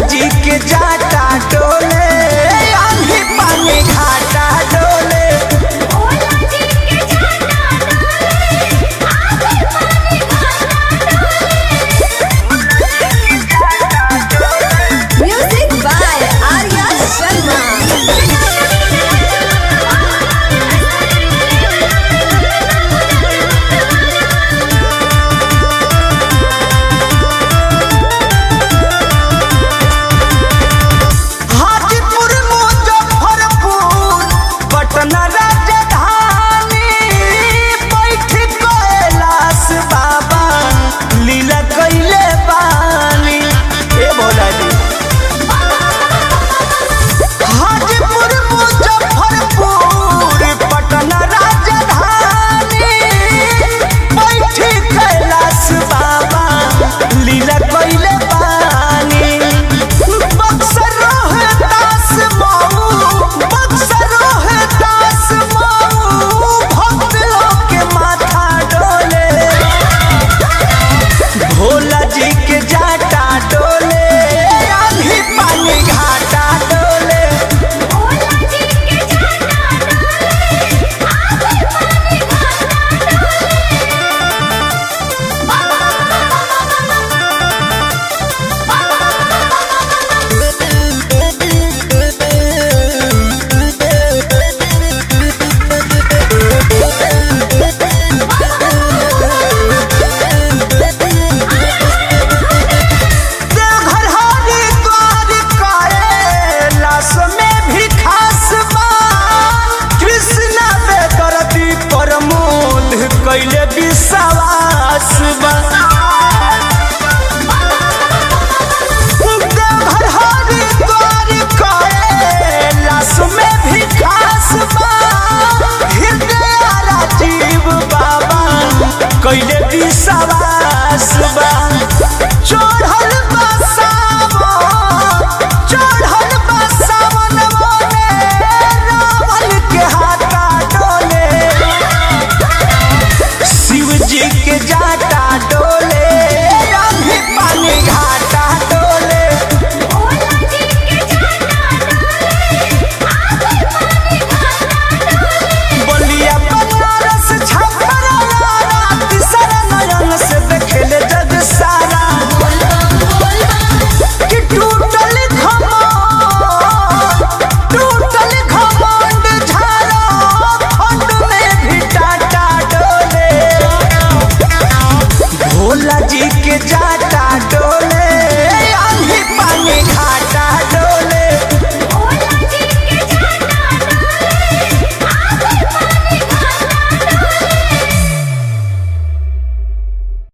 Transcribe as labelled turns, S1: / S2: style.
S1: जी के जाटा डोले आंधी पानी घाटा डोले।
S2: भोला जी के जाटा डोले आंधी पानी घाटा डोले। Music by Arya Sharma.
S1: हाजीपुर मुजफ्फरपुर पटना राजधानी बैठ कैलाश बाबा लीला कैले बानी। ए भोला जी हाजीपुर मुजफ्फरपुर पटना राजधानी बैठ कैलाश बाबा लीला कैले बानी। बक्सर रोहतास मऊ बक्सर रोहतास मऊ भक्त लोग के माथा डोले। भोला जी के जाटा डोले आंधी पानी घाटा डोले।
S2: भोला जी के जाटा डोले आंधी पानी घाटा
S1: देवघर हरिद्वार कैलाश में भी खास बा। कृष्णा बेदर्दी प्रमोद कैले विश्वास बा। देवघर हरिद्वार कैलाश में भी खास बा। हृदय राजीव बाबा कैले विश्वास बा। चढ़ल बा सावन मोने रावण के हाथा डोले। शिव जी के जाटा डोले आंधी पानी घाटा डोले।
S2: भोला जी के जाटा डोले आंधी पानी घाटा डोले।
S1: बलिया बनारस छपरा रात सारा नयन से देखेले जग सारा। कि टूटल